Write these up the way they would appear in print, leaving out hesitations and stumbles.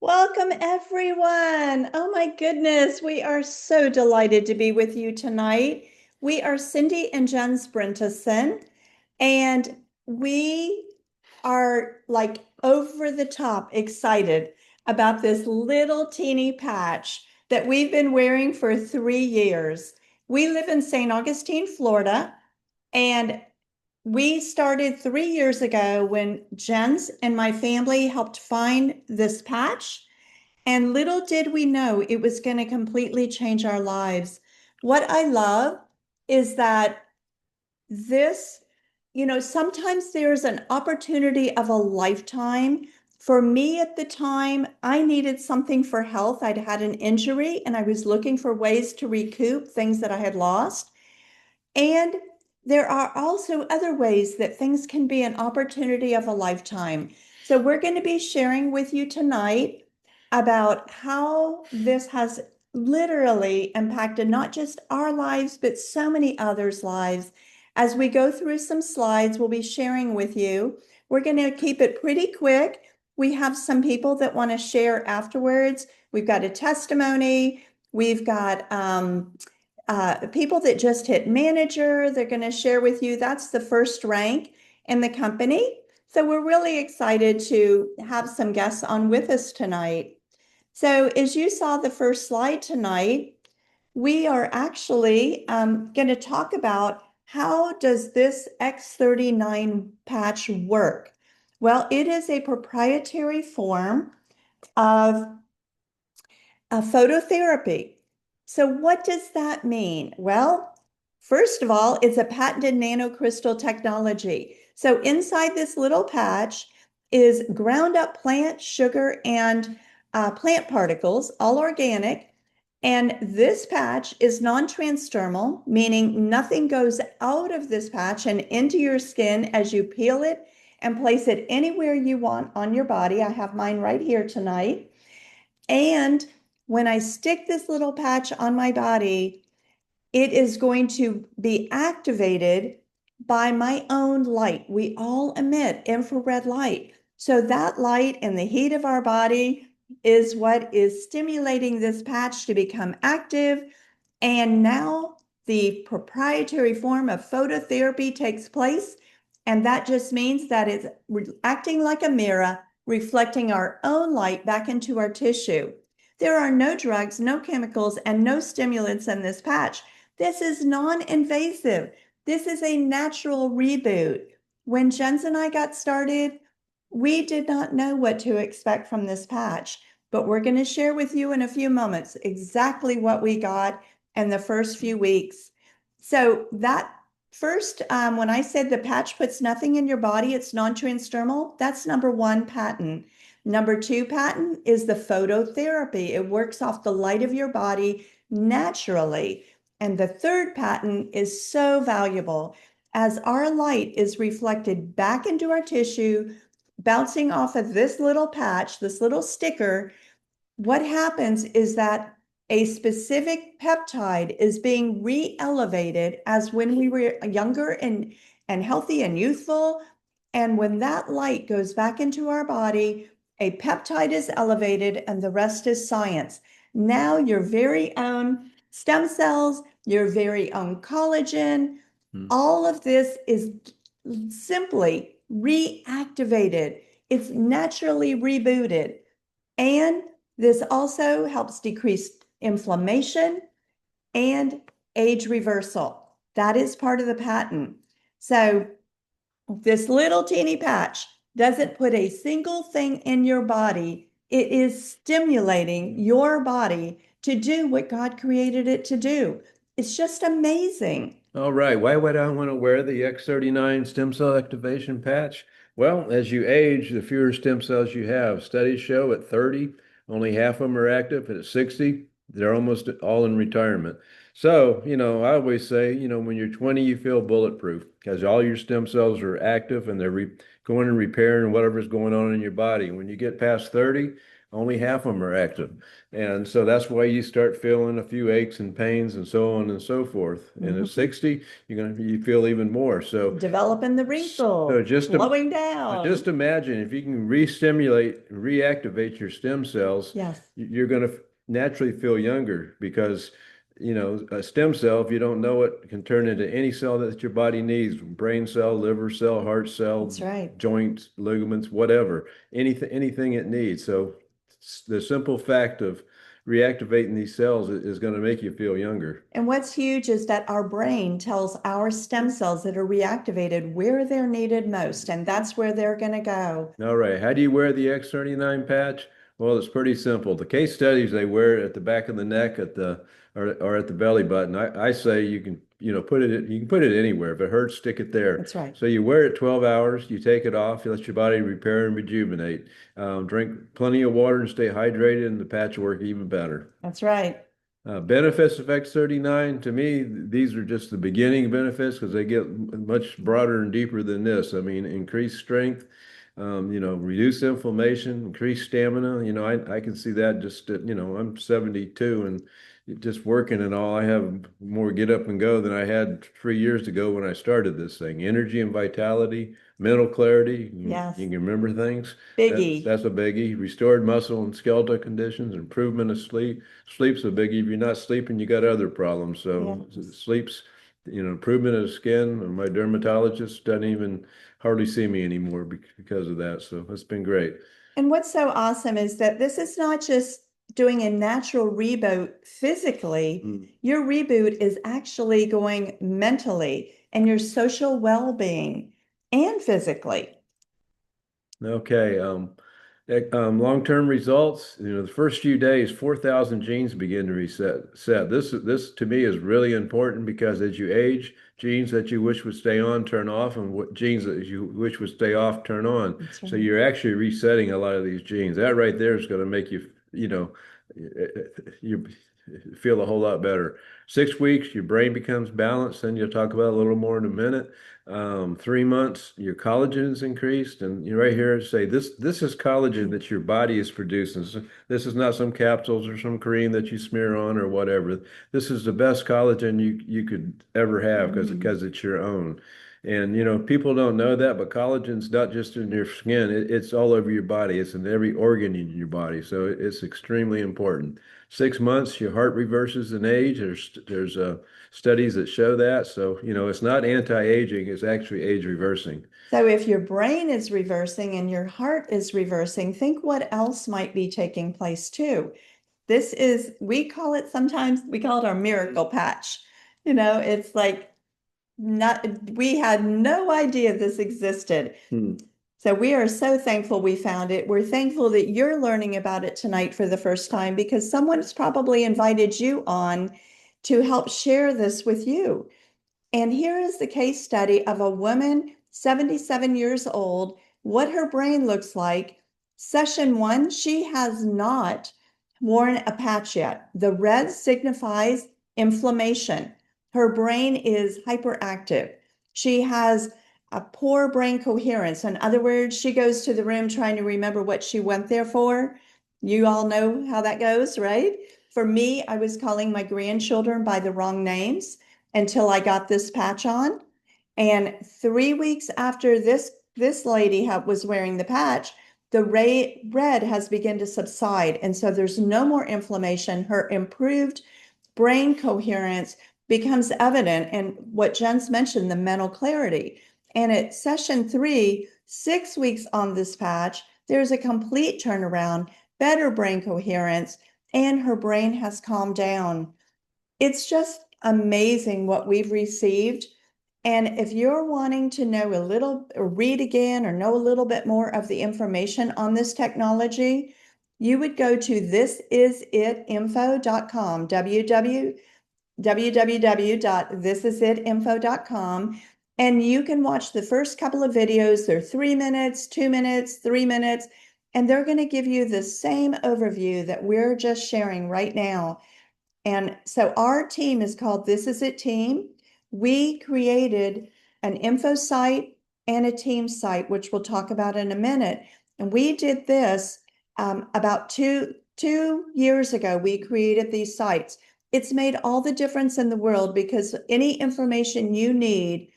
Welcome, everyone. Oh, my goodness. We are so delighted to be with you tonight. We are Cindy and Jen Sprinteson, and we are like over the top excited about this little teeny patch that we've been wearing for 3 years. We live in St. Augustine, Florida, and we started 3 years ago when Jen's and my family helped find this patch. And little did we know it was going to completely change our lives. What I love is that this, sometimes there's an opportunity of a lifetime. For me at the time, I needed something for health. I'd had an injury and I was looking for ways to recoup things that I had lost. And there are also other ways that things can be an opportunity of a lifetime. So we're going to be sharing with you tonight about how this has literally impacted not just our lives, but so many others' lives. As we go through some slides, we'll be sharing with you. We're going to keep it pretty quick. We have some people that want to share afterwards. We've got a testimony. We've got people that just hit manager. They're going to share with you. That's the first rank in the company. So we're really excited to have some guests on with us tonight. So as you saw the first slide tonight, we are actually going to talk about how does this X39 patch work? Well, it is a proprietary form of phototherapy. So what does that mean? Well, first of all, it's a patented nanocrystal technology. So inside this little patch is ground up plant sugar and plant particles, all organic. And this patch is non-transdermal, meaning nothing goes out of this patch and into your skin as you peel it and place it anywhere you want on your body. I have mine right here tonight. And when I stick this little patch on my body, it is going to be activated by my own light. We all emit infrared light. So that light and the heat of our body is what is stimulating this patch to become active. And now the proprietary form of phototherapy takes place. And that just means that it's acting like a mirror, reflecting our own light back into our tissue. There are no drugs, no chemicals, and no stimulants in this patch. This is non-invasive. This is a natural reboot. When Jens and I got started, we did not know what to expect from this patch, but we're going to share with you in a few moments exactly what we got in the first few weeks. So that first, when I said the patch puts nothing in your body, it's non-transdermal, that's number one patent. Number two patent is the phototherapy. It works off the light of your body naturally. And the third patent is so valuable as our light is reflected back into our tissue, bouncing off of this little patch, this little sticker. What happens is that a specific peptide is being re-elevated as when we were younger and healthy and youthful. And when that light goes back into our body, a peptide is elevated and the rest is science. Now your very own stem cells, your very own collagen, all of this is simply reactivated. It's naturally rebooted. And this also helps decrease inflammation and age reversal. That is part of the patent. So this little teeny patch doesn't put a single thing in your body. It is stimulating your body to do what God created it to do. It's just amazing. All right. Why would I want to wear the X39 stem cell activation patch? Well, as you age, the fewer stem cells you have. Studies show at 30, only half of them are active, and at 60, they're almost all in retirement. So, I always say, when you're 20, you feel bulletproof because all your stem cells are active and they're going and repairing whatever's going on in your body. When you get past 30, only half of them are active. And so that's why you start feeling a few aches and pains and so on and so forth. And at Mhm. 60, you feel even more. Developing the So wrinkle, just to, slowing just down. imagine if you can re-stimulate, reactivate your stem cells, Yes, you're going to naturally feel younger because, a stem cell, if you don't know it, can turn into any cell that your body needs, brain cell, liver cell, heart cell, that's right. joints, ligaments, whatever, anything it needs. So the simple fact of reactivating these cells is going to make you feel younger. And what's huge is that our brain tells our stem cells that are reactivated where they're needed most, and that's where they're going to go. All right. How do you wear the X39 patch? Well, it's pretty simple. The case studies, they wear it at the back of the neck or at the belly button. I say you can, you can put it anywhere. If it hurts, stick it there. That's right. So you wear it 12 hours, you take it off, you let your body repair and rejuvenate. Drink plenty of water and stay hydrated, and the patch will work even better. That's right. Benefits of X39, to me, these are just the beginning benefits because they get much broader and deeper than this. I mean, increased strength, reduce inflammation, increase stamina. I can see that just, I'm 72 and just working and all. I have more get up and go than I had 3 years ago when I started this thing. Energy and vitality, mental clarity, you Yes. can remember things. Biggie. That's a biggie. Restored muscle and skeletal conditions, improvement of sleep. Sleep's a biggie. If you're not sleeping, you got other problems. So Yes. sleep's, improvement of the skin. My dermatologist doesn't even hardly see me anymore because of that. So it's been great. And what's so awesome is that this is not just doing a natural reboot physically, Mm. your reboot is actually going mentally and your social well-being and physically. Okay. Long-term results, the first few days, 4,000 genes begin to reset. This to me is really important because as you age, genes that you wish would stay on turn off, and what genes that you wish would stay off turn on. That's So right. you're actually resetting a lot of these genes. That right there is going to make you, you feel a whole lot better. 6 weeks, your brain becomes balanced, and you'll talk about it a little more in a minute. 3 months, your collagen is increased, and you right here say this is collagen that your body is producing. This is not some capsules or some cream that you smear on or whatever. This is the best collagen you could ever have Mm. because it's your own. And people don't know that, but collagen's not just in your skin, it's all over your body. It's in every organ in your body. So it's extremely important. 6 months, your heart reverses in age. There's studies that show that. So, it's not anti-aging, it's actually age reversing. So if your brain is reversing and your heart is reversing, think what else might be taking place too. This is, sometimes we call it our miracle patch. It's like not, we had no idea this existed. Hmm. So we are so thankful we found it. We're thankful that you're learning about it tonight for the first time because someone's probably invited you on to help share this with you. And here is the case study of a woman, 77 years old, what her brain looks like. Session one, she has not worn a patch yet. The red signifies inflammation. Her brain is hyperactive. She has a poor brain coherence. In other words, she goes to the room trying to remember what she went there for. You all know how that goes, right? For me, I was calling my grandchildren by the wrong names until I got this patch on. And 3 weeks after this lady was wearing the patch, the red has begun to subside. And so there's no more inflammation. Her improved brain coherence becomes evident. And what Jen's mentioned, the mental clarity. And at session three, 6 weeks on this patch, there's a complete turnaround, better brain coherence, and her brain has calmed down. It's just amazing what we've received. And if you're wanting to know a little, or read again, or know a little bit more of the information on this technology, you would go to thisisitinfo.com, www.thisisitinfo.com, and you can watch the first couple of videos. They're 3 minutes, 2 minutes, 3 minutes, and they're going to give you the same overview that we're just sharing right now. And so our team is called This Is It Team. We created an info site and a team site, which we'll talk about in a minute. And we did this About two years ago, we created these sites. It's made all the difference in the world because any information you need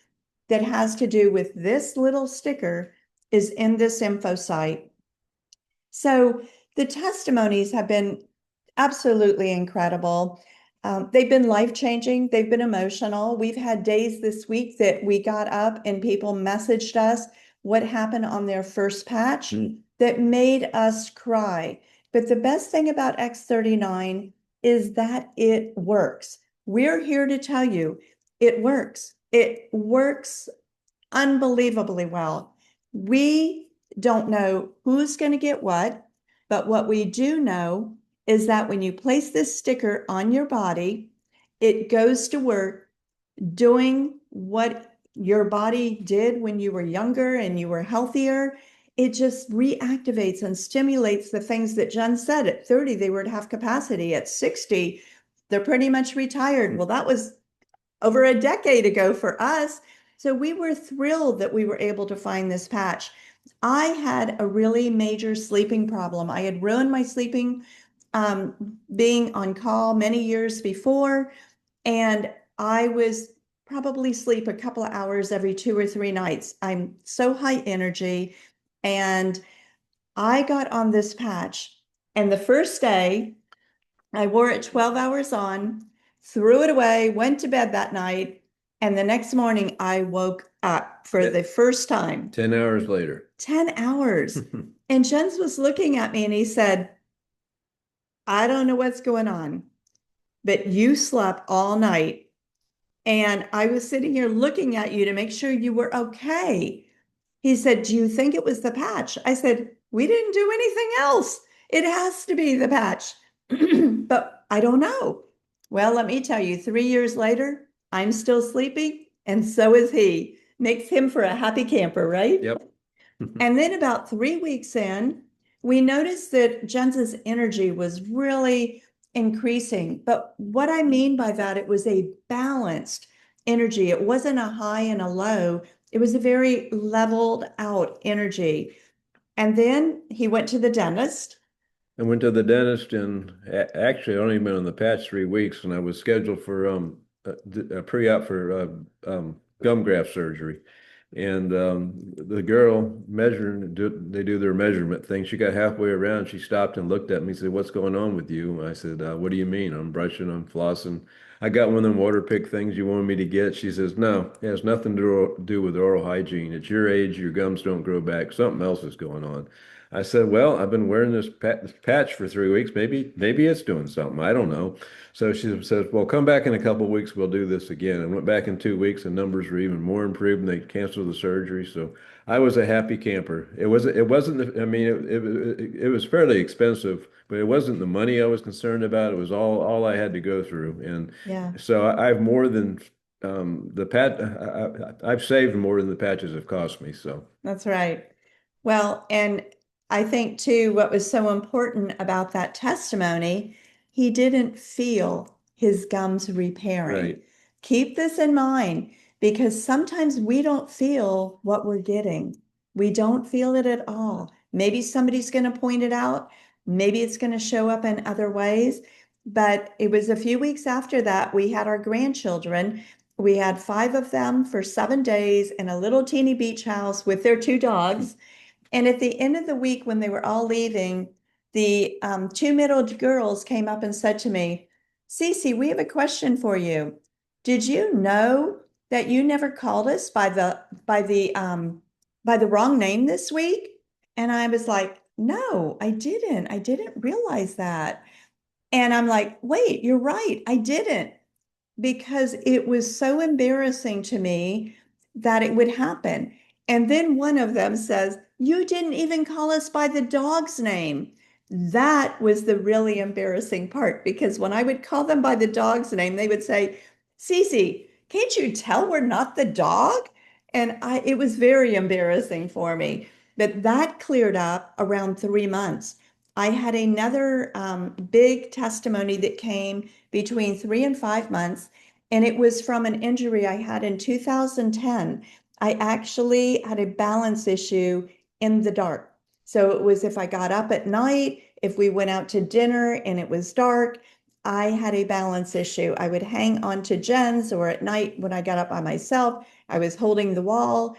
that has to do with this little sticker is in this info site. So the testimonies have been absolutely incredible. They've been life-changing. They've been emotional. We've had days this week that we got up and people messaged us what happened on their first patch that made us cry. But the best thing about X39 is that it works. We're here to tell you it works. It works unbelievably well. We don't know who's going to get what, but what we do know is that when you place this sticker on your body, it goes to work doing what your body did when you were younger and you were healthier. It just reactivates and stimulates the things that Jen said. At 30, they were at half capacity. At 60, they're pretty much retired. Well, that was over a decade ago for us. So we were thrilled that we were able to find this patch. I had a really major sleeping problem. I had ruined my sleeping being on call many years before, and I was probably sleep a couple of hours every 2 or 3 nights. I'm so high energy, and I got on this patch, and the first day I wore it 12 hours on, threw it away, went to bed that night, and the next morning I woke up for the first time. 10 hours later. 10 hours. And Jens was looking at me and he said, I don't know what's going on, but you slept all night. And I was sitting here looking at you to make sure you were okay. He said, do you think it was the patch? I said, we didn't do anything else. It has to be the patch. But I don't know. Well, let me tell you, 3 years later, I'm still sleeping, and so is he. Makes him for a happy camper, right? Yep. And then about 3 weeks in, we noticed that Jens's energy was really increasing. But what I mean by that, it was a balanced energy. It wasn't a high and a low. It was a very leveled out energy. And then he went to the dentist. I went to the dentist and actually I only been on the patch 3 weeks and I was scheduled for a pre-op for gum graft surgery. And the girl measuring, they do their measurement thing. She got halfway around. She stopped and looked at me and said, what's going on with you? I said, what do you mean? I'm brushing, I'm flossing. I got one of them water pick things you wanted me to get. She says, no, it has nothing to do with oral hygiene. At your age, your gums don't grow back. Something else is going on. I said, well, I've been wearing this patch for 3 weeks. Maybe it's doing something. I don't know. So she says, well, come back in a couple of weeks. We'll do this again. I went back in 2 weeks and numbers were even more improved and they canceled the surgery. So I was a happy camper. I mean, it was fairly expensive, but it wasn't the money I was concerned about. It was all I had to go through. And Yeah, so I've more than I've saved more than the patches have cost me. So that's right. Well, and I think too, what was so important about that testimony, he didn't feel his gums repairing. right. Keep this in mind because sometimes we don't feel what we're getting. We don't feel it at all. Maybe somebody's going to point it out. Maybe it's going to show up in other ways. But it was a few weeks after that, we had our grandchildren. We had 5 of them for 7 days in a little teeny beach house with their 2 dogs. And at the end of the week, when they were all leaving, the two middle girls came up and said to me, Cece, we have a question for you. Did you know that you never called us by the wrong name this week? And I was like, no, I didn't. I didn't realize that. And I'm like, wait, you're right. I didn't because it was so embarrassing to me that it would happen. And then one of them says, you didn't even call us by the dog's name. That was the really embarrassing part because when I would call them by the dog's name, they would say, Cece, can't you tell we're not the dog? And it was very embarrassing for me. But that cleared up around 3 months. I had another big testimony that came between 3 and 5 months, and it was from an injury I had in 2010. I actually had a balance issue in the dark. So it was if I got up at night, if we went out to dinner and it was dark, I had a balance issue. I would hang on to Jen's, or at night when I got up by myself, I was holding the wall.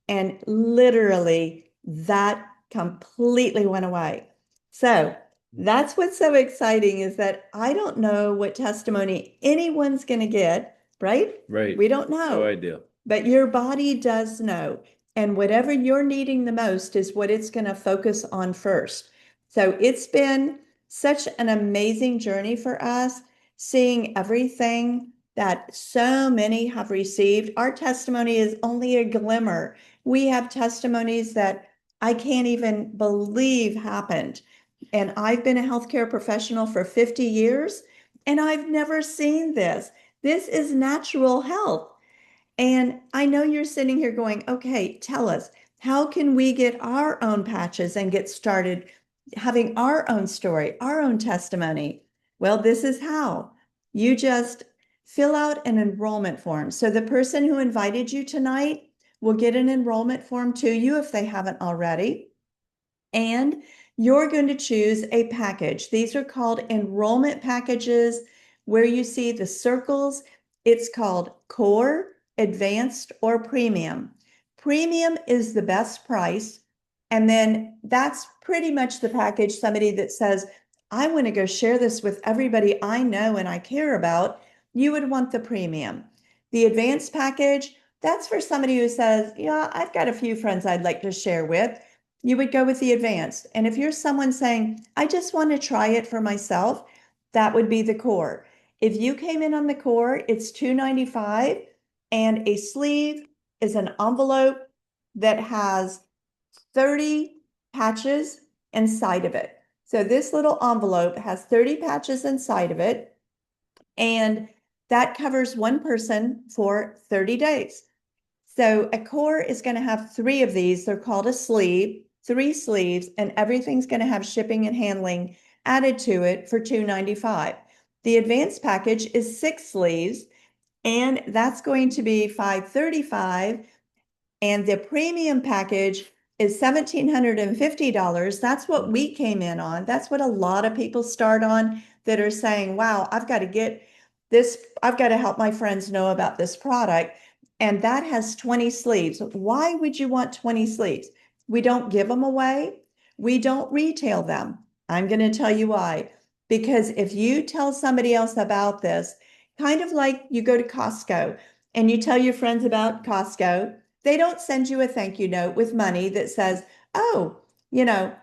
And literally, that completely went away. So that's what's so exciting is that I don't know what testimony anyone's going to get, right? Right. We don't No know, idea. but your body does know. And whatever you're needing the most is what it's going to focus on first. So it's been such an amazing journey for us, seeing everything that so many have received. Our testimony is only a glimmer. We have testimonies that I can't even believe happened. And I've been a healthcare professional for 50 years, and I've never seen this. This is natural health. And I know you're sitting here going, okay, tell us, how can we get our own patches and get started having our own story, our own testimony? Well, this is how. You just fill out an enrollment form. So the person who invited you tonight will get an enrollment form to you if they haven't already. And you're going to choose a package. These are called enrollment packages where you see the circles. It's called Core, Advanced, or Premium. Premium is the best price. And then that's pretty much the package somebody that says, I want to go share this with everybody I know and I care about. You would want the premium. The advanced package, that's for somebody who says, yeah, I've got a few friends I'd like to share with. You would go with the advanced. And if you're someone saying, I just want to try it for myself, that would be the core. If you came in on the core, it's $295, and a sleeve is an envelope that has 30 patches inside of it. So this little envelope has 30 patches inside of it, and that covers one person for 30 days. So a core is going to have three of these. They're called a sleeve, three sleeves, and everything's going to have shipping and handling added to it for $295. The advanced package is six sleeves, and that's going to be $535. And the premium package is $1,750. That's what we came in on. That's what a lot of people start on that are saying, wow, I've got to get this, I've got to help my friends know about this product. And that has 20 sleeves. Why would you want 20 sleeves? We don't give them away. We don't retail them. I'm going to tell you why. Because if you tell somebody else about this, kind of like you go to Costco and you tell your friends about Costco, they don't send you a thank you note with money that says, oh, you know,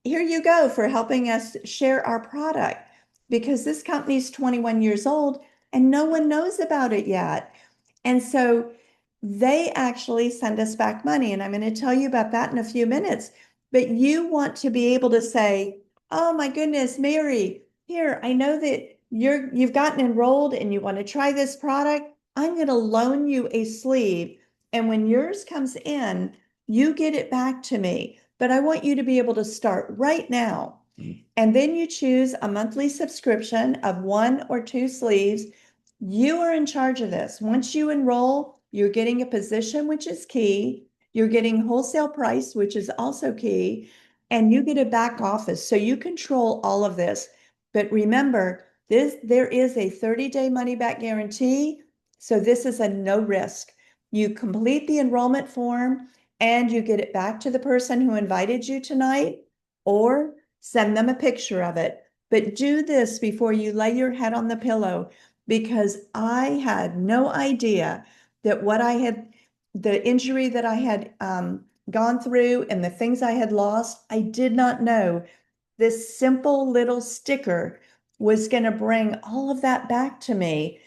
here you go for helping us share our product, because this company's 21 years old and no one knows about it yet. And so they actually send us back money. And I'm going to tell you about that in a few minutes. But you want to be able to say, oh my goodness, Mary, here, I know that you've gotten enrolled and you want to try this product. I'm going to loan you a sleeve. And when yours comes in, you get it back to me. But I want you to be able to start right now. And then you choose a monthly subscription of one or two sleeves. You are in charge of this. Once you enroll, you're getting a position, which is key. You're getting wholesale price, which is also key. And you get a back office. So you control all of this. But remember, there is a 30-day money back guarantee. So this is a no risk. You complete the enrollment form and you get it back to the person who invited you tonight, or send them a picture of it. But do this before you lay your head on the pillow, because I had no idea that the injury that I had gone through and the things I had lost, I did not know this simple little sticker was going to bring all of that back to me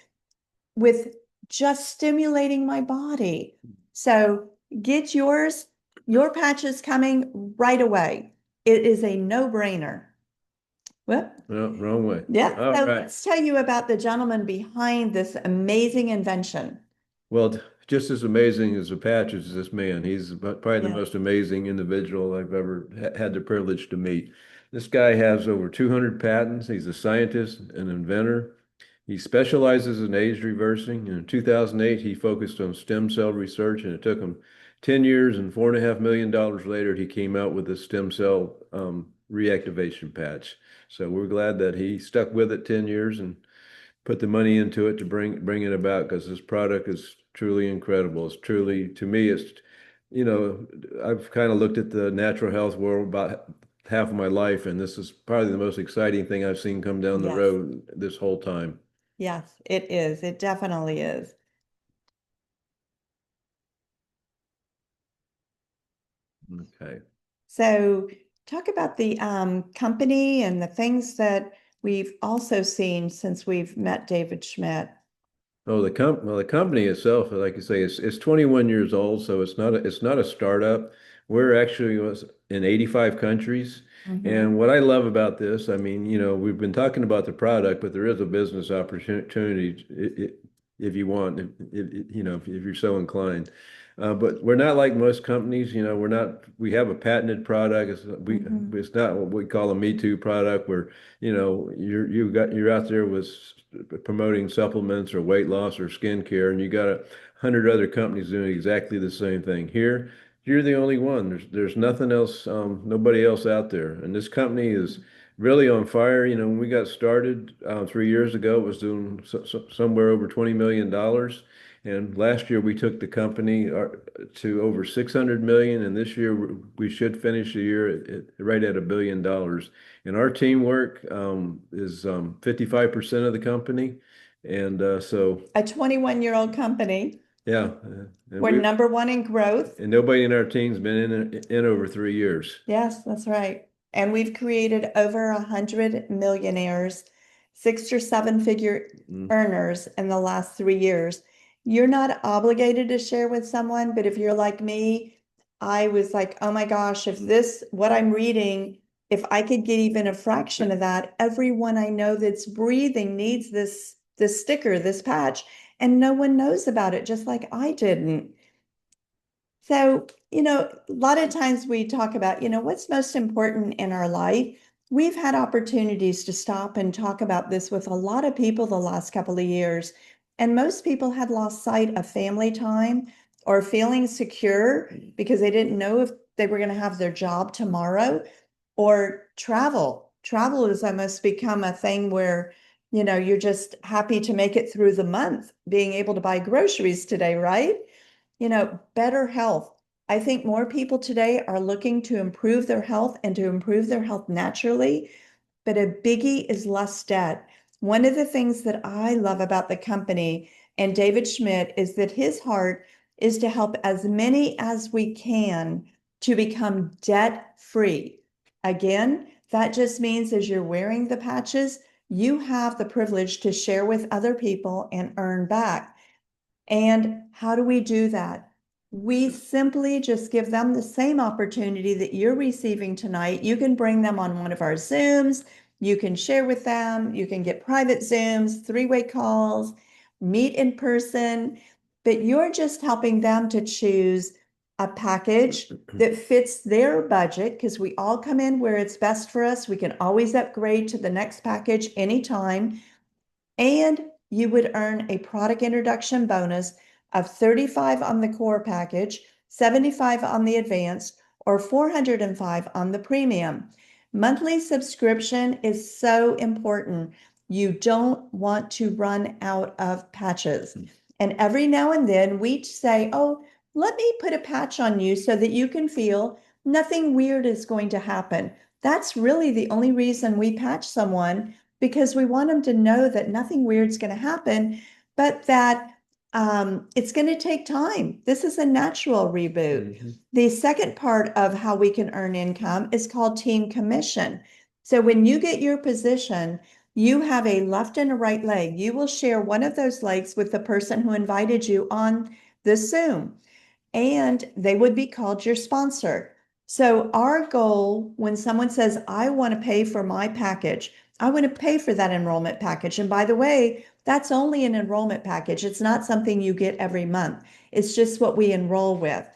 with just stimulating my body. So get yours. Your patch is coming right away. It is a no-brainer. Well, No, wrong way. yeah. All So right. let's tell you about the gentleman behind this amazing invention. Well, just as amazing as a patch is this man. He's probably the Yeah. most amazing individual I've ever had the privilege to meet. This guy has over 200 patents. He's a scientist, an inventor. He specializes in age reversing. In 2008, he focused on stem cell research, and it took him 10 years and $4.5 million later, he came out with a stem cell reactivation patch. So we're glad that he stuck with it 10 years and put the money into it to bring it about, because this product is truly incredible. It's truly, to me, I've kind of looked at the natural health world about half of my life, and this is probably the most exciting thing I've seen come down the Yes. road this whole time. Yes, it is. It definitely is. Okay. So talk about the company and the things that we've also seen since we've met David Schmidt. Oh, the company itself, like you say, it's 21 years old, so it's not a startup. We're actually was in 85 countries. Mhm. And what I love about this, I mean, we've been talking about the product, but there is a business opportunity if you want, if you're so inclined. But we're not like most companies, we have a patented product. Mhm. It's not what we call a Me Too product where, you're out there with promoting supplements or weight loss or skincare, and you got 100 other companies doing exactly the same thing. Here, you're the only one. There's nothing else, nobody else out there. And this company is really on fire. When we got started 3 years ago, it was doing somewhere over $20 million. And last year we took the company to over 600 million, and this year we should finish the year right at $1 billion. And our teamwork is 55% of the company. And so, A 21-year-old company. yeah, and We're number one in growth. nobody in our team's been in over 3 years. Yes, that's right. And we've created over 100 millionaires, six or seven figure Mm. earners in the last 3 years. You're not obligated to share with someone, but if you're like me, I was like, oh my gosh, what I'm reading, if I could get even a fraction of that, everyone I know that's breathing needs this sticker, this patch, and no one knows about it, just like I didn't. So, a lot of times we talk about, what's most important in our life. We've had opportunities to stop and talk about this with a lot of people the last couple of years. And most people had lost sight of family time or feeling secure because they didn't know if they were going to have their job tomorrow, or travel. Travel has almost become a thing where, you're just happy to make it through the month, being able to buy groceries today, right? Better health. I think more people today are looking to improve their health and to improve their health naturally, but a biggie is less debt. One of the things that I love about the company and David Schmidt is that his heart is to help as many as we can to become debt free. Again, that just means as you're wearing the patches, you have the privilege to share with other people and earn back. And how do we do that? We simply just give them the same opportunity that you're receiving tonight. You can bring them on one of our Zooms. You can share with them. You can get private Zooms, three-way calls, meet in person. But you're just helping them to choose a package that fits their budget, because we all come in where it's best for us. We can always upgrade to the next package anytime. And you would earn a product introduction bonus of 35 on the core package, 75 on the advanced, or 405 on the premium. Monthly subscription is so important. You don't want to run out of patches. And every now and then we say, oh, let me put a patch on you so that you can feel nothing weird is going to happen. That's really the only reason we patch someone, because we want them to know that nothing weird is going to happen, but that it's going to take time. This is a natural reboot. Mhm. The second part of how we can earn income is called team commission. So when you get your position, you have a left and a right leg. You will share one of those legs with the person who invited you on the Zoom, and they would be called your sponsor. So our goal, when someone says, I want to pay for my package, I want to pay for that enrollment package. And by the way, that's only an enrollment package. It's not something you get every month. It's just what we enroll with.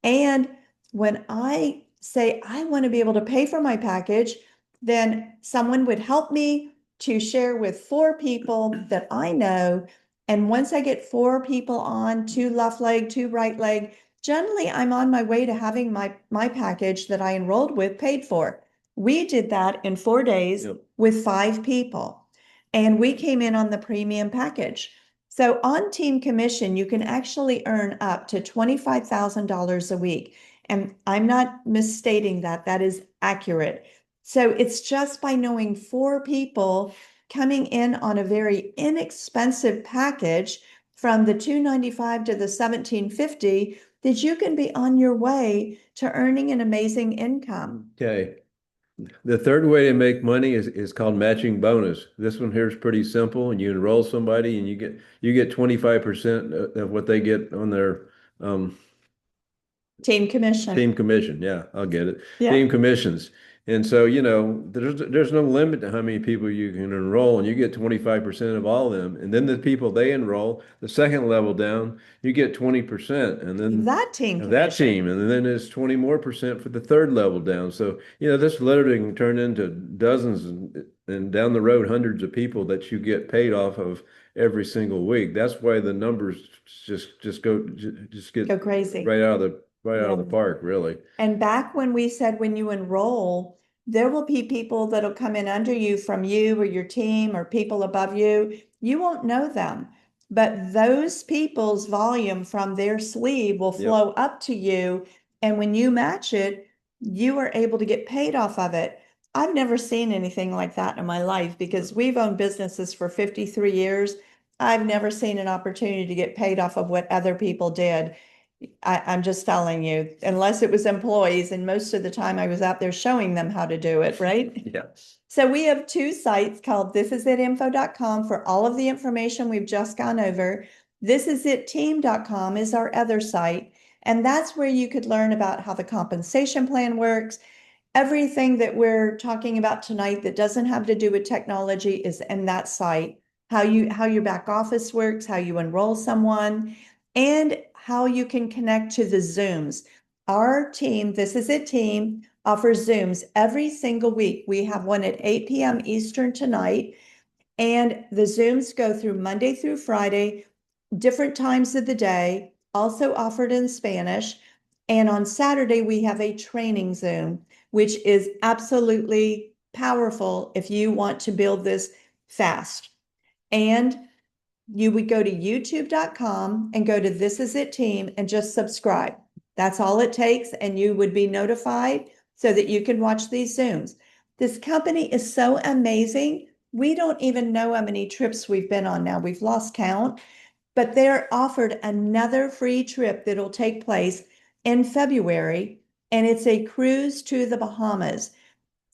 And when I say I want to be able to pay for my package, then someone would help me to share with 4 people that I know. And once I get 4 people on, 2 left leg, 2 right leg, Generally, I'm on my way to having my package that I enrolled with paid for. We did that in 4 days Yep. with 5 people, and we came in on the premium package. So on team commission, you can actually earn up to $25,000 a week. And I'm not misstating that, that is accurate. So it's just by knowing 4 people coming in on a very inexpensive package from the 295 to the 1750 that you can be on your way to earning an amazing income. Okay. The third way to make money is called matching bonus. This one here is pretty simple, and you enroll somebody and you get 25% of what they get on their um, Team commission. team commission. Yeah, I'll get it. Yeah. Team commissions. And so, there's no limit to how many people you can enroll, and you get 25% of all of them. And then the people they enroll, the second level down, you get 20%. And then That team of that commission. team, and then there's 20 more percent for the third level down. So, this literally can turn into dozens and down the road, hundreds of people that you get paid off of every single week. That's why the numbers just get Go crazy. right out of the Yeah. park, really. And back when we said when you enroll, there will be people that'll come in under you from you or your team or people above you. You won't know them, but those people's volume from their sleeve will Yep. flow up to you. And when you match it, you are able to get paid off of it. I've never seen anything like that in my life because we've owned businesses for 53 years. I've never seen an opportunity to get paid off of what other people did. I'm just telling you, unless it was employees, and most of the time I was out there showing them how to do it, right? Yeah. So we have 2 sites called thisisitinfo.com for all of the information we've just gone over. Thisisitteam.com is our other site, and that's where you could learn about how the compensation plan works. Everything that we're talking about tonight that doesn't have to do with technology is in that site. How your back office works, how you enroll someone, and how you can connect to the Zooms. Our team, This Is It team, offers Zooms every single week. We have one at 8 p.m. Eastern tonight, and the Zooms go through Monday through Friday, different times of the day, also offered in Spanish. And on Saturday, we have a training Zoom, which is absolutely powerful if you want to build this fast. And you would go to youtube.com and go to This Is It Team and just subscribe. That's all it takes, and you would be notified so that you can watch these Zooms. This company is so amazing. We don't even know how many trips we've been on now. We've lost count, but they're offered another free trip that'll take place in February, and it's a cruise to the Bahamas.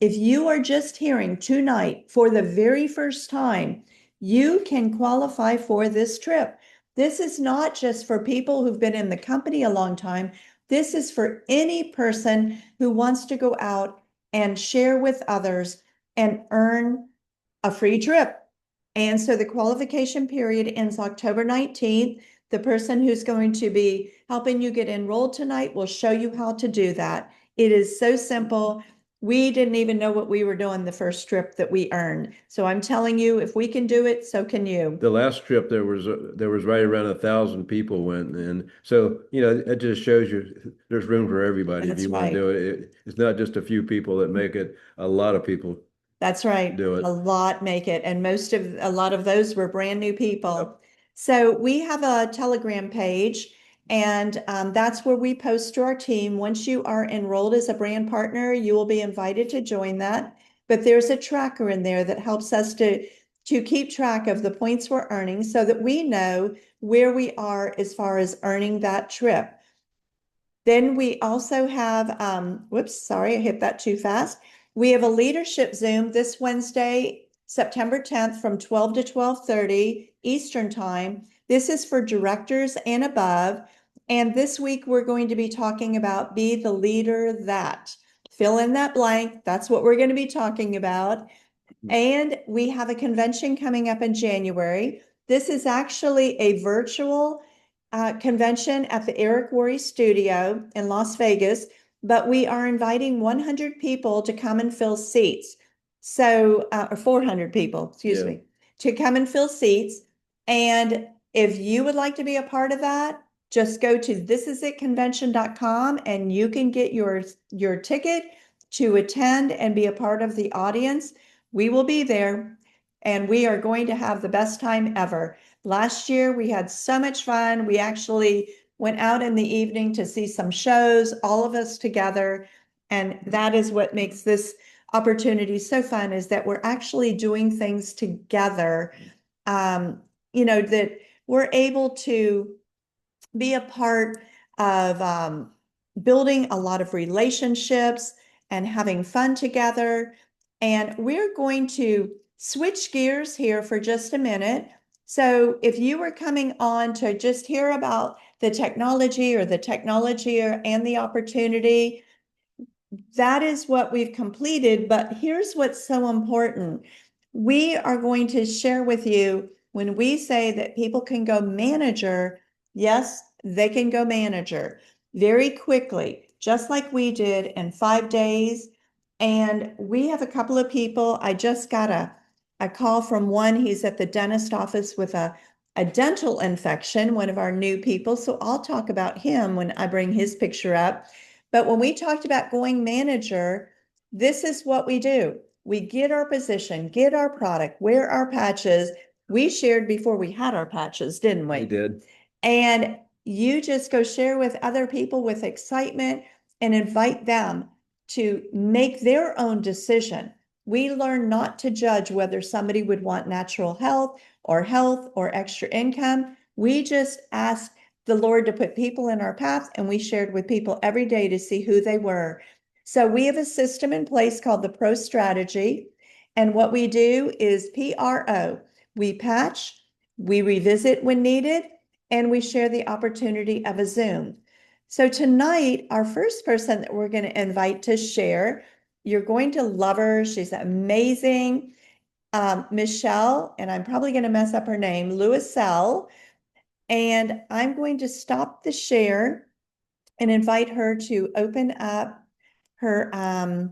If you are just hearing tonight for the very first time, you can qualify for this trip. This is not just for people who've been in the company a long time. This is for any person who wants to go out and share with others and earn a free trip. And so the qualification period ends October 19th. The person who's going to be helping you get enrolled tonight will show you how to do that. It is so simple. We didn't even know what we were doing the first trip that we earned. So I'm telling you, if we can do it, so can you. The last trip there was right around 1,000 people went, and so it just shows you there's room for everybody if That's you want to right. do it. It's not just a few people that make it; a lot of people That's right. do it. A lot make it. And a lot of those were brand new people. Yep. So we have a Telegram page, and that's where we post to our team. Once you are enrolled as a brand partner, you will be invited to join that. But there's a tracker in there that helps us to keep track of the points we're earning so that we know where we are as far as earning that trip. Then we also have, whoops, sorry, I hit that too fast. We have a leadership Zoom this Wednesday, September 10th from 12 to 12:30 Eastern Time. This is for directors and above. And this week we're going to be talking about be the leader that. Fill in that blank. That's what we're going to be talking about. And we have a convention coming up in January. This is actually a virtual convention at the Eric Worre Studio in Las Vegas, but we are inviting 100 people to come and fill seats. So, or 400 people, excuse Yeah. me, to come and fill seats. And if you would like to be a part of that, just go to thisisitconvention.com and you can get your ticket to attend and be a part of the audience. We will be there and we are going to have the best time ever. Last year, we had so much fun. We actually went out in the evening to see some shows, all of us together. And that is what makes this opportunity so fun, is that we're actually doing things together, that we're able to be a part of building a lot of relationships and having fun together. And we're going to switch gears here for just a minute. So if you were coming on to just hear about the technology and the opportunity, that is what we've completed. But here's what's so important. We are going to share with you, when we say that people can go manager, yes, they can go manager very quickly, just like we did in 5 days. And we have a couple of people. I just got a call from one. He's at the dentist office with a dental infection, one of our new people. So I'll talk about him when I bring his picture up. But when we talked about going manager, this is what we do. We get our position, get our product, wear our patches. We shared before we had our patches, didn't we? We did. And you just go share with other people with excitement and invite them to make their own decision. We learn not to judge whether somebody would want natural health or extra income. We just ask the Lord to put people in our path, and we shared with people every day to see who they were. So we have a system in place called the Pro Strategy. And what we do is PRO. We patch, we revisit when needed, and we share the opportunity of a Zoom. So tonight, our first person that we're going to invite to share, you're going to love her. She's amazing. Michelle, and I'm probably going to mess up her name, Lewisell. And I'm going to stop the share and invite her to open up her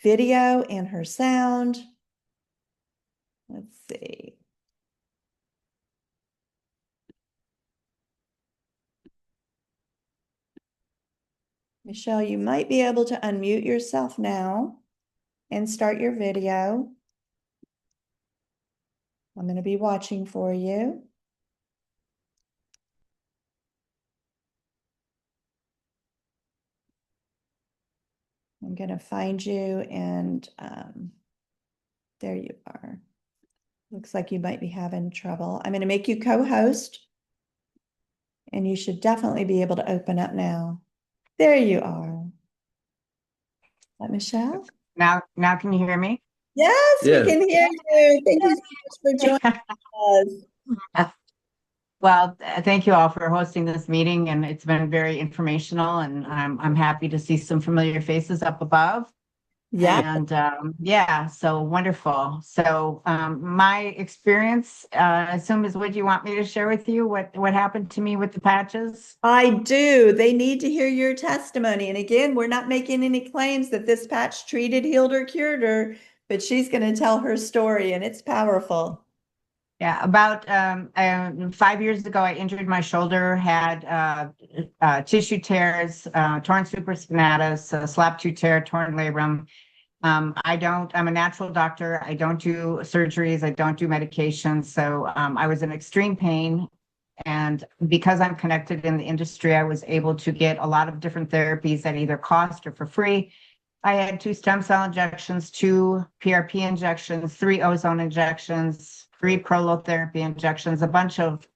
video and her sound. Let's see. Michelle, you might be able to unmute yourself now and start your video. I'm going to be watching for you. I'm going to find you, and there you are. Looks like you might be having trouble. I'm going to make you co-host, and you should definitely be able to open up now. There you are. Is that Michelle? Now can you hear me? Yes, we Yeah. can hear you. Thank you so much for joining us. Well, thank you all for hosting this meeting, and it's been very informational, and I'm happy to see some familiar faces up above. Yeah. And yeah, so wonderful. So my experience, I assume, is what you want me to share with you, what happened to me with the patches? I do. They need to hear your testimony. And again, we're not making any claims that this patch treated, healed, or cured her, but she's going to tell her story, and it's powerful. Yeah, about 5 years ago, I injured my shoulder, had tissue tears, torn supraspinatus, slap tooth tear, torn labrum. I'm a natural doctor. I don't do surgeries. I don't do medications. So I was in extreme pain. And because I'm connected in the industry, I was able to get a lot of different therapies at either cost or for free. I had 2 stem cell injections, 2 PRP injections, 3 ozone injections, 3 prolotherapy injections, a bunch of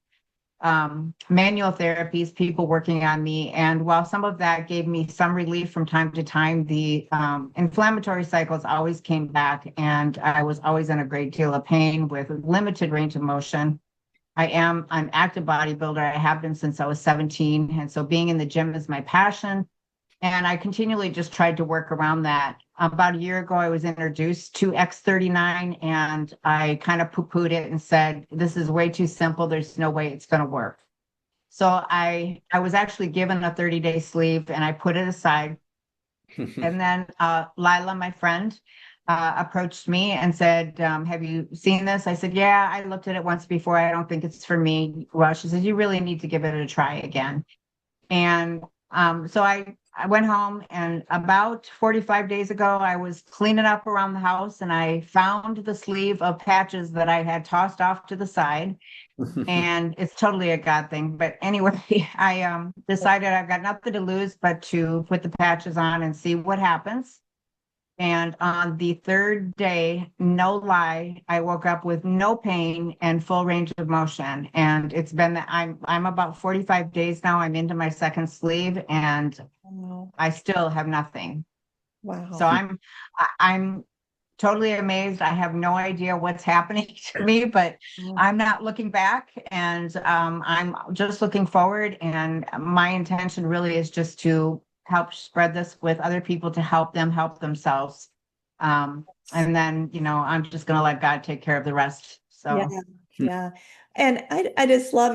manual therapies, people working on me. And while some of that gave me some relief from time to time, the inflammatory cycles always came back, and I was always in a great deal of pain with limited range of motion. I am an active bodybuilder. I have been since I was 17. And so being in the gym is my passion. And I continually just tried to work around that. About a year ago, I was introduced to X39, and I kind of poo-pooed it and said, this is way too simple. There's no way it's going to work. So I was actually given a 30-day sleeve, and I put it aside. And then Lila, my friend, approached me and said, have you seen this? I said, yeah, I looked at it once before. I don't think it's for me. Well, she says, you really need to give it a try again. And so I went home, and about 45 days ago, I was cleaning up around the house and I found the sleeve of patches that I had tossed off to the side. And it's totally a God thing. But anyway, I decided I've got nothing to lose but to put the patches on and see what happens. And on the third day, no lie, I woke up with no pain and full range of motion. And it's been that I'm about 45 days now. I'm into my second sleeve and Wow. I still have nothing. So Wow. I'm totally amazed. I have no idea what's happening to me, but I'm not looking back, and I'm just looking forward. And my intention really is just to help spread this with other people to help them help themselves. And then, I'm just going to let God take care of the rest. Yeah, So, yeah. And I just love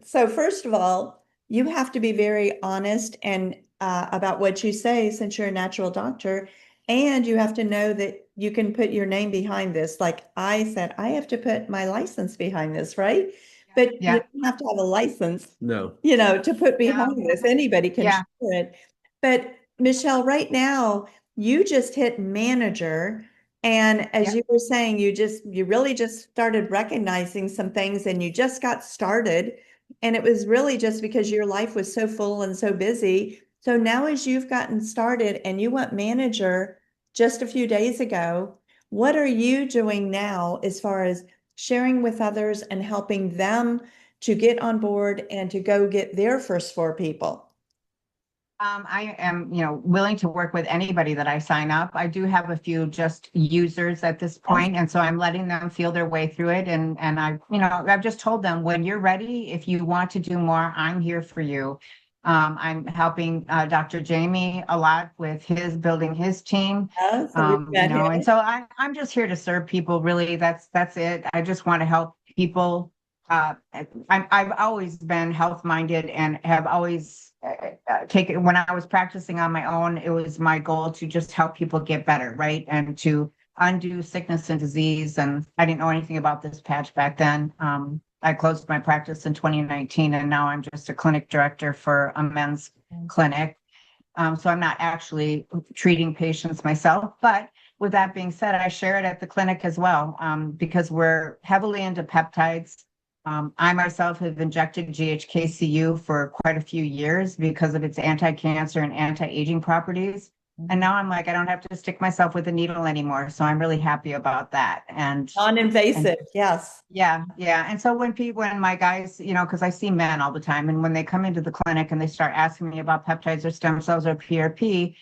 so first of all, you have to be very honest and about what you say since you're a natural doctor. And you have to know that you can put your name behind this. Like I said, I have to put my license behind this, right? But you yeah, don't have to have a license, No. to put behind no, this. Anybody can yeah, share it. But Michelle, right now, you just hit manager. And as yeah, you were saying, you really just started recognizing some things and you just got started. And it was really just because your life was so full and so busy. So now as you've gotten started and you went manager just a few days ago, what are you doing now as far as sharing with others and helping them to get on board and to go get their first four people? I am, willing to work with anybody that I sign up. I do have a few just users at this Yes. point, and so I'm letting them feel their way through it. And I've just told them, when you're ready, if you want to do more, I'm here for you. I'm helping Dr. Jamie a lot with his building his team. So we've met him. And so I'm just here to serve people. Really, that's it. I just want to help people. I've always been health minded and have always taken, when I was practicing on my own, it was my goal to just help people get better, right? And to undo sickness and disease. And I didn't know anything about this patch back then. I closed my practice in 2019, and now I'm just a clinic director for a men's clinic. So I'm not actually treating patients myself. But with that being said, I share it at the clinic as well, because we're heavily into peptides. I myself have injected GHKCU for quite a few years because of its anti-cancer and anti-aging properties. And now I'm like, I don't have to stick myself with a needle anymore. So I'm really happy about that. And Non-invasive, yes. yeah, yeah. And so when my guys, because I see men all the time, and when they come into the clinic and they start asking me about peptides or stem cells or PRP,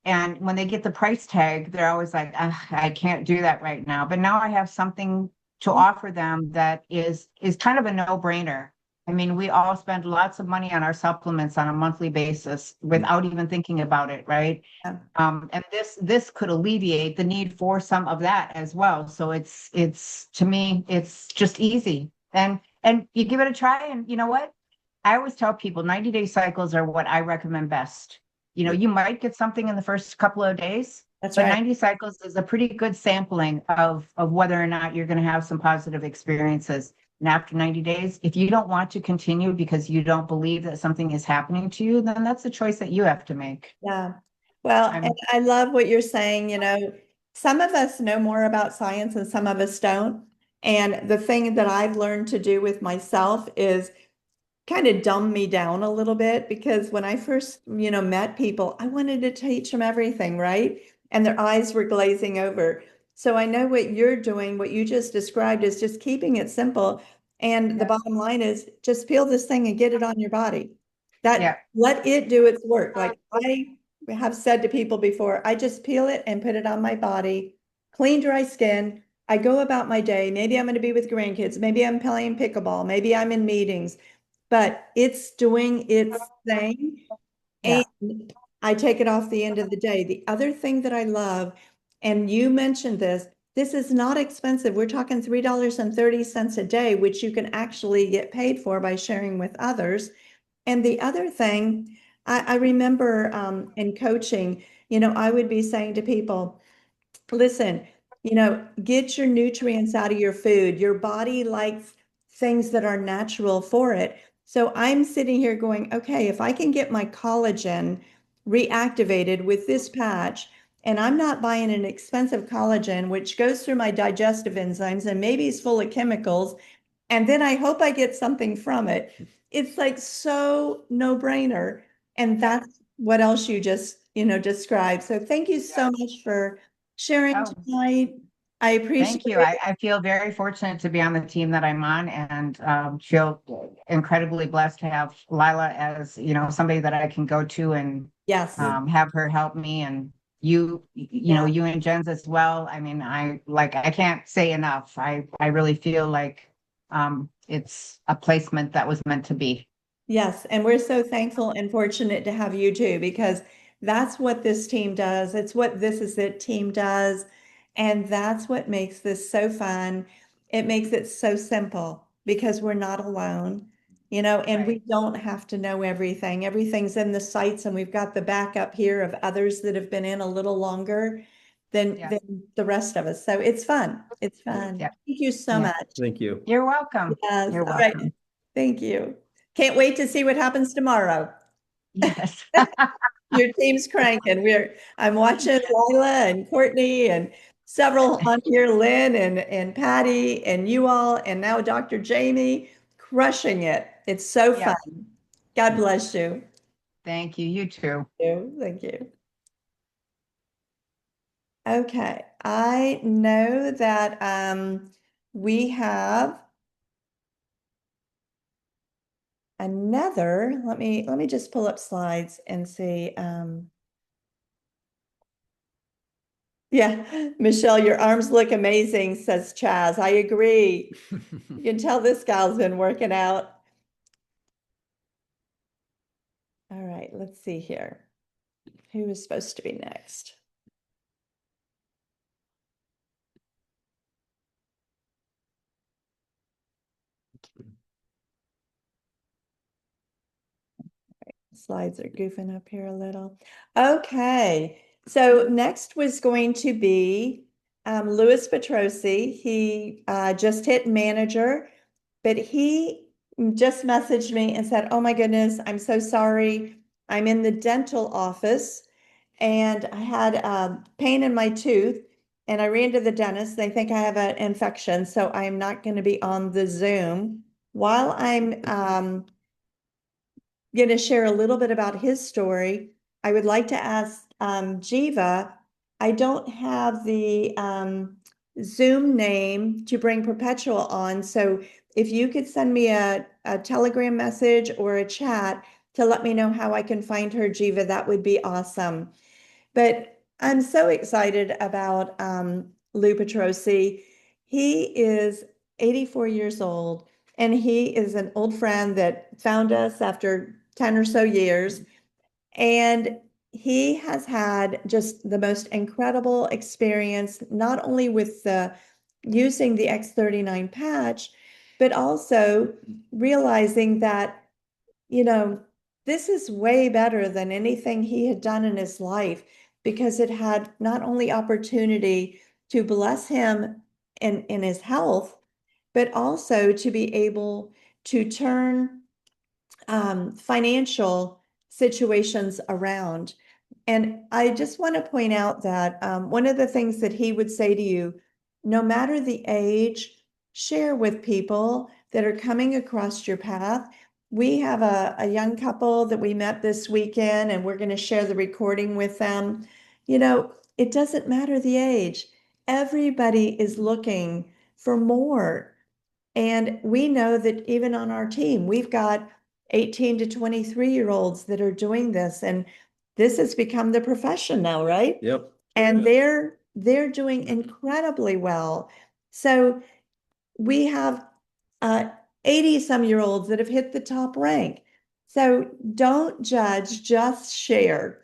and when they get the price tag, they're always like, I can't do that right now. But now I have something to offer them that is kind of a no-brainer. I mean, we all spend lots of money on our supplements on a monthly basis without even thinking about it, right? Yeah. And this could alleviate the need for some of that as well. So it's to me, it's just easy. And you give it a try, and you know what? I always tell people 90-day cycles are what I recommend best. You might get something in the first couple of days, That's but right. 90 cycles is a pretty good sampling of whether or not you're going to have some positive experiences. And after 90 days, if you don't want to continue because you don't believe that something is happening to you, then that's a choice that you have to make. Yeah. Well, and I love what you're saying. Some of us know more about science and some of us don't. And the thing that I've learned to do with myself is kind of dumb me down a little bit, because when I first, met people, I wanted to teach them everything, right? And their eyes were glazing over. So I know what you're doing, what you just described is just keeping it simple. And the bottom line is just peel this thing and get it on your body. Yeah. Let it do its work. Like I have said to people before, I just peel it and put it on my body, clean, dry skin. I go about my day. Maybe I'm going to be with grandkids. Maybe I'm playing pickleball. Maybe I'm in meetings, but it's doing its thing. Yeah. And I take it off the end of the day. The other thing that I love, and you mentioned this is not expensive. We're talking $3.30 a day, which you can actually get paid for by sharing with others. And the other thing, I remember in coaching, I would be saying to people, listen, get your nutrients out of your food. Your body likes things that are natural for it. So I'm sitting here going, okay, if I can get my collagen reactivated with this patch, and I'm not buying an expensive collagen, which goes through my digestive enzymes and maybe is full of chemicals, and then I hope I get something from it. It's like so no brainer. And that's what else you just, described. So thank you Yeah. so much for sharing Oh, tonight. I appreciate thank you. it. I feel very fortunate to be on the team that I'm on, and feel incredibly blessed to have Lila as, somebody that I can go to and Yes. have her help me, and Yeah. you and Jen's as well. I mean, I can't say enough. I really feel like it's a placement that was meant to be. Yes, and we're so thankful and fortunate to have you too, because that's what this team does. It's what This Is It team does. And that's what makes this so fun. It makes it so simple because we're not alone, and we Right. don't have to know everything. Everything's in the sites, and we've got the backup here of others that have been in a little longer than, Yeah. than the rest of us. So it's fun. It's fun. Yeah. Thank you so Yeah. much. Thank you. You're welcome. Yes. You're All right. welcome. Thank you. Can't wait to see what happens tomorrow. Yes. Your team's cranking. I'm watching Lila and Courtney and several on here, Lynn and Patty and you all, and now Dr. Jamie crushing it. It's so Yeah. fun. God bless you. Thank you. You too. Thank you. Okay, I know that we have another. Let me just pull up slides and see. Yeah, Michelle, your arms look amazing, says Chaz. I agree. You can tell this gal's been working out. All right, let's see here. Who is supposed to be next? Slides are goofing up here a little. Okay, so next was going to be Louis Petrosi. He just hit manager, but he just messaged me and said, "Oh my goodness, I'm so sorry. I'm in the dental office and I had pain in my tooth and I ran to the dentist. They think I have an infection, so I'm not going to be on the Zoom. While I'm going to share a little bit about his story, I would like to ask Jiva. I don't have the Zoom name to bring Perpetual on, so if you could send me a Telegram message or a chat to let me know how I can find her, Jiva, that would be awesome. But I'm so excited about Lou Petrosi. He is 84 years old, and he is an old friend that found us after 10 or so years. And he has had just the most incredible experience, not only with using the X39 patch, but also realizing that this is way better than anything he had done in his life because it had not only opportunity to bless him in his health, but also to be able to turn financial situations around. And I just want to point out that one of the things that he would say to you, no matter the age, share with people that are coming across your path. We have a young couple that we met this weekend, and we're going to share the recording with them. It doesn't matter the age. Everybody is looking for more. And we know that even on our team, we've got 18 to 23-year-olds that are doing this. And this has become the profession now, right? Yep. And they're doing incredibly well. So we have 80 some year olds that have hit the top rank. So don't judge, just share.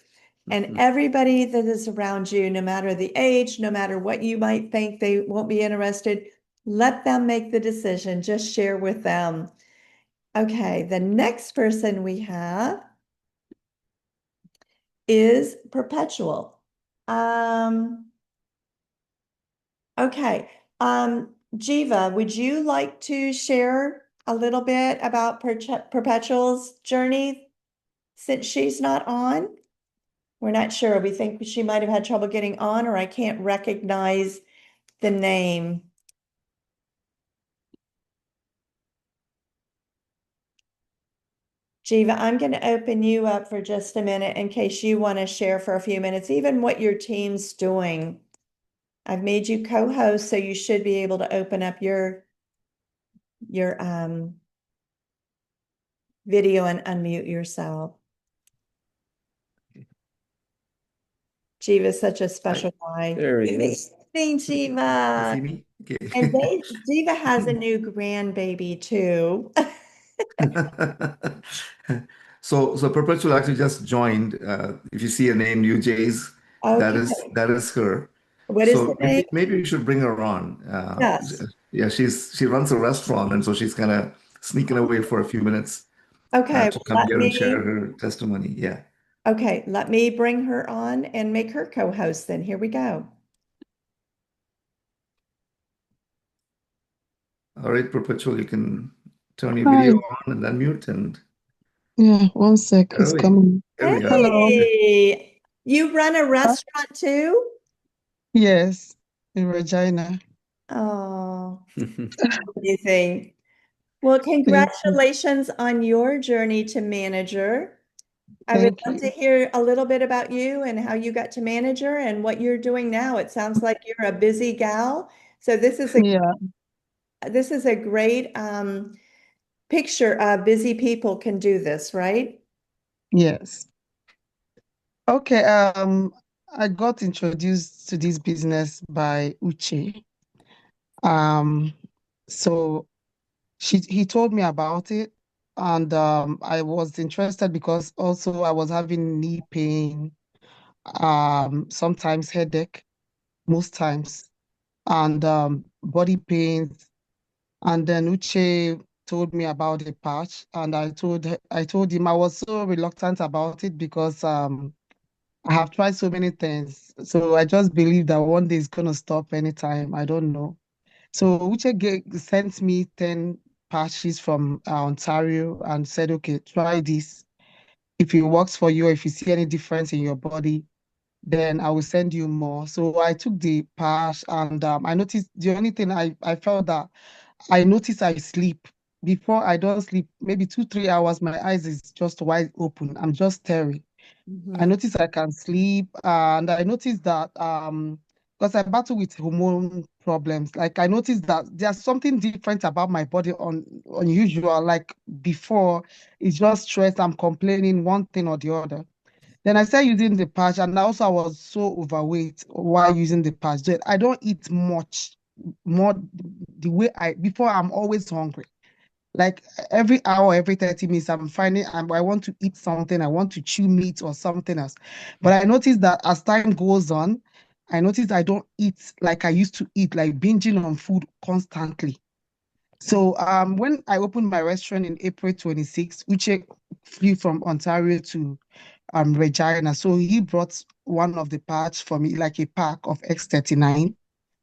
And everybody that is around you, no matter the age, no matter what you might think they won't be interested, let them make the decision. Just share with them. Okay, the next person we have is Perpetual. Um, Okay. Jiva, would you like to share a little bit about Perpetual's journey since she's not on? We're not sure. We think she might have had trouble getting on, or I can't recognize the name. Jiva, I'm going to open you up for just a minute in case you want to share for a few minutes, even what your team's doing. I've made you co-host, so you should be able to open up your video and unmute yourself. Jiva's such a special guy. There he is. Thanks, You Jiva. see me? Okay. And Jiva has a new grandbaby too. So Perpetual actually just joined. If you see a name, New Jays, Okay. that is her. What is the So name? maybe we should bring her on. Yes. Yeah, she runs a restaurant, and so she's kind of sneaking away for a few minutes Okay. to come here and share her testimony. Yeah. Okay, let me bring her on and make her co-host then. Here we go. All right, Perpetual, you can turn your Hi. video on and unmute, and Yeah, one sec. It's there we, coming. there we are. Hello. Hey, you run a Huh? restaurant too? Yes, in Regina. Oh, amazing. Well, Thank you. congratulations on your journey to manager. I would Thank love to you. hear a little bit about you and how you got to manager and what you're doing now. It sounds like you're a busy gal. So this is Yeah, a great picture of busy people can do this, right? yes. Okay, I got introduced to this business by Uche. Um, so he told me about it, and I was interested because also I was having knee pain, sometimes headache, most times, and body pains. And then Uche told me about the patch, and I told him I was so reluctant about it because I have tried so many things. So I just believe that one day it's gonna stop anytime. I don't know. So Uche sent me 10 patches from Ontario and said, okay, try this. If it works for you, if you see any difference in your body, then I will send you more. So I took the patch, and I noticed the only thing I felt that I notice I sleep. Before I don't sleep, maybe 2, 3 hours, my eyes is just wide open. I'm just staring. I Mhm. notice I can sleep, and I notice that because I battle with hormone problems, like I noticed that there's something different about my body unusual. Like before, it's just stress, I'm complaining one thing or the other. Then I started using the patch, and also I was so overweight while using the patch. Then I don't eat much, more the way before I'm always hungry. Like every hour, every 30 minutes, I'm finding I want to eat something, I want to chew meat or something else. But I noticed that as time goes on, I noticed I don't eat like I used to eat, like binging on food constantly. So when I opened my restaurant in April 26th, Uche flew from Ontario to Regina. So he brought one of the parts for me, like a pack of X39.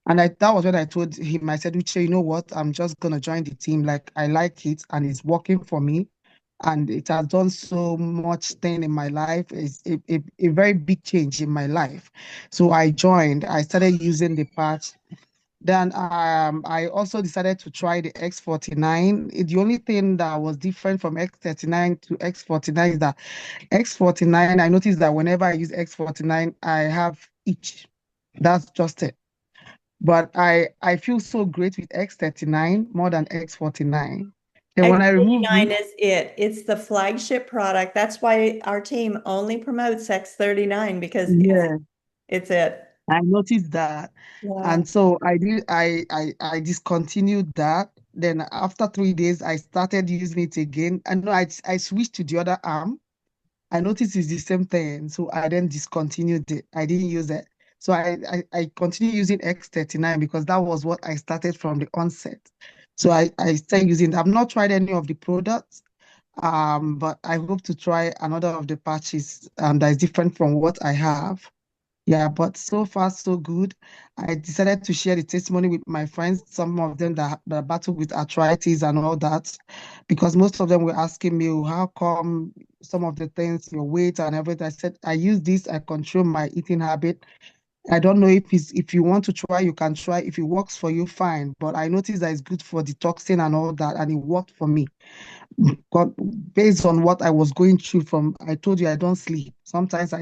And that was when I told him, I said, Uche, you know what? I'm just gonna join the team. Like I like it and it's working for me. And it has done so much thing in my life. It's a very big change in my life. So I joined, I started using the patch. Then I also decided to try the X49. The only thing that was different from X39 to X49 is that X49, I noticed that whenever I use X49, I have itch. That's just it. But I feel so great with X39 more than X49. And when I remove X39 it, is it. It's the flagship product. That's why our team only promotes X39 because yeah, it's it. I noticed that. Yeah. And so I discontinued that. Then after 3 days, I started using it again. And no, I switched to the other arm. I noticed it's the same thing. So I then discontinued it. I didn't use it. So I continued using X39 because that was what I started from the onset. So I started using, I've not tried any of the products, but I hope to try another of the patches that is different from what I have. Yeah, but so far so good. I decided to share the testimony with my friends, some of them that battle with arthritis and all that, because most of them were asking me, "Oh, how come some of the things, your weight and everything?" I said, I use this, I control my eating habit. I don't know if you want to try, you can try. If it works for you, fine. But I noticed that it's good for detoxing and all that, and it worked for me. God, based on what I was going through from, I told you I don't sleep. Sometimes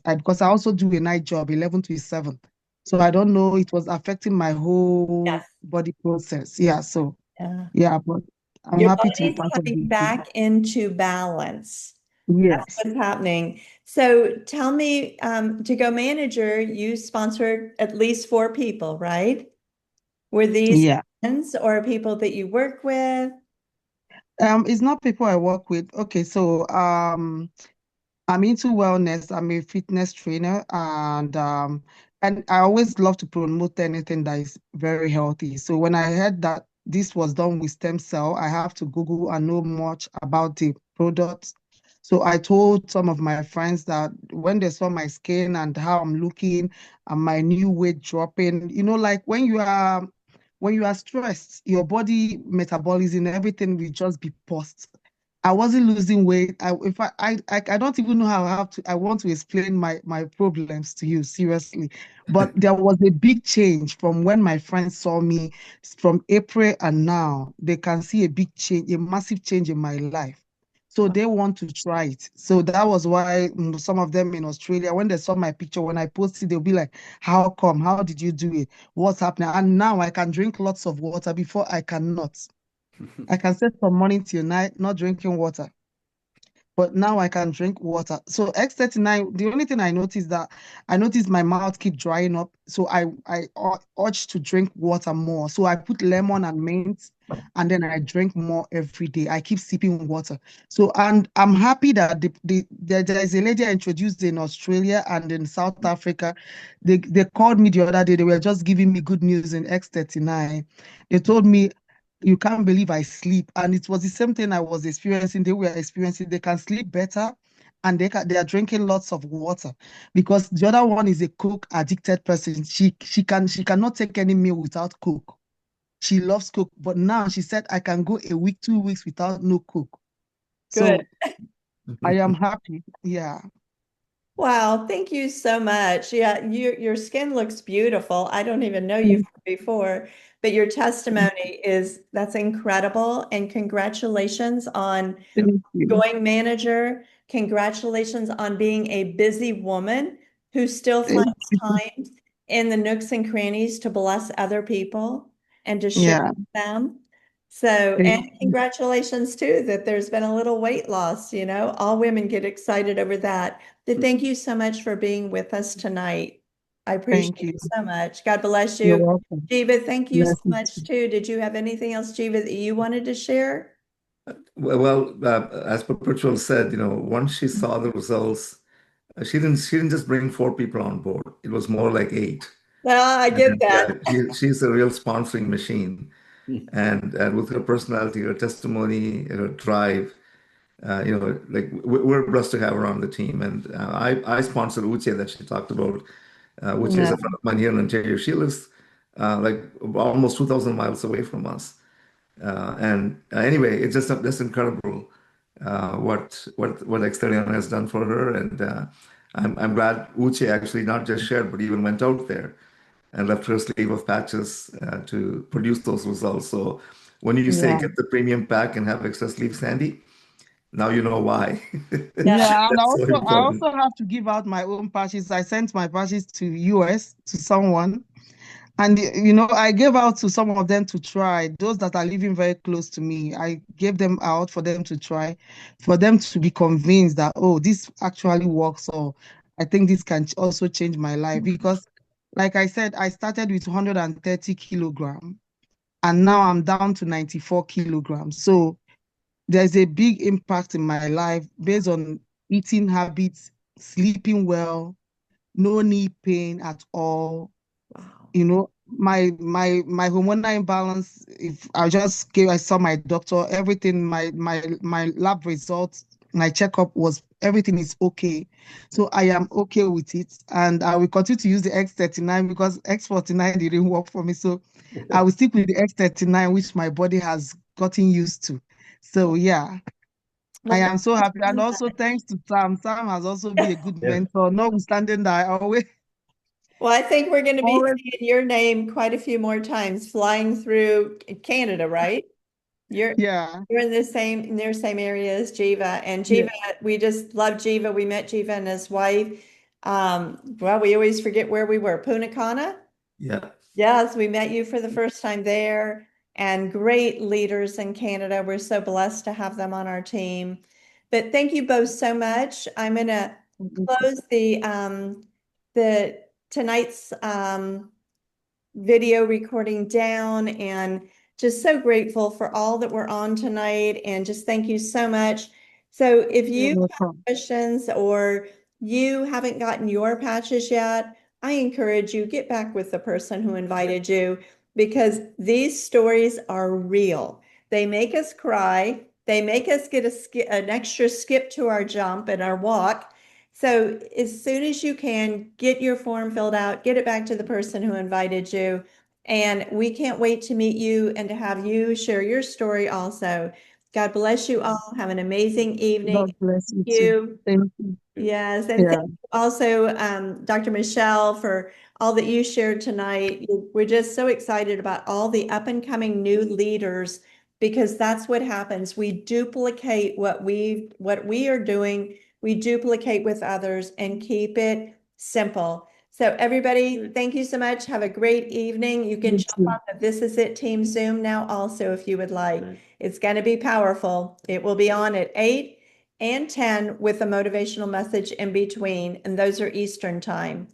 because I also do a night job, 11 to 7. So I don't know, it was affecting my whole Yes. body process. Yeah, so Yeah. yeah, but I'm Your happy to be body's part of coming the team. back into balance. That's Yes. what's happening. So tell me, to go manager, you sponsored at least 4 people, right? Were these Yeah. friends or people that you work with? It's not people I work with. Okay, so I'm into wellness. I'm a fitness trainer, and I always love to promote anything that is very healthy. So when I heard that this was done with stem cell, I have to Google and know much about the products. So I told some of my friends that when they saw my skin and how I'm looking and my new weight dropping, like when you are stressed, your body metabolism, everything will just be paused. I wasn't losing weight. I don't even know how I want to explain my problems to you, seriously. But there was a big change from when my friends saw me from April and now. They can see a big change, a massive change in my life. So they want to try it. So that was why some of them in Australia, when they saw my picture, when I posted, they'll be like, how come? How did you do it? What's happening? And now I can drink lots of water before I cannot. I can sit from morning till night not drinking water, but now I can drink water. So X39, the only thing I noticed that I noticed my mouth keep drying up. So I urge to drink water more. So I put lemon and mint and then I drink more every day. I keep sipping water. So, and I'm happy that there is a lady I introduced in Australia and in South Africa. They called me the other day. They were just giving me good news in X39. They told me you can't believe I sleep. And it was the same thing I was experiencing, they were experiencing. They can sleep better and they are drinking lots of water because the other one is a Coke addicted person. She cannot take any meal without Coke. She loves Coke, but now she said I can go a week, 2 weeks without no Coke. Good. So I am happy. Yeah. Wow, thank you so much. Yeah, your skin looks beautiful. I don't even know you Thank from before, but your testimony is that's incredible. And congratulations on you. going manager. Congratulations on being a busy woman who still Thank finds you. time in the nooks and crannies to bless other people and to share Yeah. with them. So, and Thank you. congratulations too that there's been a little weight loss, all women get excited over that. But thank you so much for being with us tonight. I appreciate Thank you. it so much. God bless You're you. welcome. Jiva, thank you so Bless you much too. too. Did you have anything else, Jiva, that you wanted to share? As Perpetual said, once she saw the results, she didn't just bring 4 people on board. It was more like 8. Well, I get And that. she's a real sponsoring machine. And with her personality, her testimony, her drive, like we're blessed to have her on the team. And I sponsored Uche that she talked about. Uche is Yeah. a friend of mine here in Ontario. She lives like almost 2,000 miles away from us. And anyway, it's just incredible what X39 has done for her. And I'm glad Uche actually not just shared, but even went out there and left her sleeve of patches to produce those results. So when you say Yeah. get the premium pack and have extra sleeves handy, now you know why. Yeah. Yeah, and That's so I important. also have to give out my own patches. I sent my patches to US to someone, and I gave out to some of them to try. Those that are living very close to me, I gave them out for them to try, for them to be convinced that oh, this actually works. Or I think this can also change my life because, like I said, I started with 130 kilograms, and now I'm down to 94 kilograms. So there's a big impact in my life based on eating habits, sleeping well, no knee pain at all. Wow. My hormonal imbalance, if I saw my doctor, everything, my lab results, my checkup was everything is okay. So I am okay with it. And I will continue to use the X39 because X49 didn't work for me. So I will stick with the X39, which my body has gotten used to. So yeah, I Well, am so happy. And thank you also so thanks to Sam. Sam has also been a good Yeah. mentor, notwithstanding that I always Well, I think we're going to be always seeing your name quite a few more times flying through Canada, right? You're yeah. you're in the same near same area as Jiva, and Yeah. Jiva, we just love Jiva. We met Jiva and his wife. Well, we always forget where we were. Punta Cana. Yeah. Yes, we met you for the first time there, and great leaders in Canada. We're so blessed to have them on our team. But thank you both so much. I'm gonna close the tonight's video recording down, and just so grateful for all that we're on tonight, and just thank you so much. So if You're you have welcome. questions or you haven't gotten your patches yet, I encourage you, get back with the person who invited you, because these stories are real. They make us cry. They make us get an extra skip to our jump and our walk. So as soon as you can, get your form filled out, get it back to the person who invited you. And we can't wait to meet you and to have you share your story also. God bless you all. Have an amazing evening. God bless you Thank too. you. Thank you. Yes, and Yeah. thank you also, Dr. Michelle, for all that you shared tonight. We're just so excited about all the up and coming new leaders, because that's what happens. We duplicate what we are doing. We duplicate with others and keep it simple. So everybody, thank you so much. Have a great evening. You can You jump too. on the This Is It team Zoom now also if you would like. It's going to be powerful. It will be on at 8 and 10 with a motivational message in between, and those are Eastern time.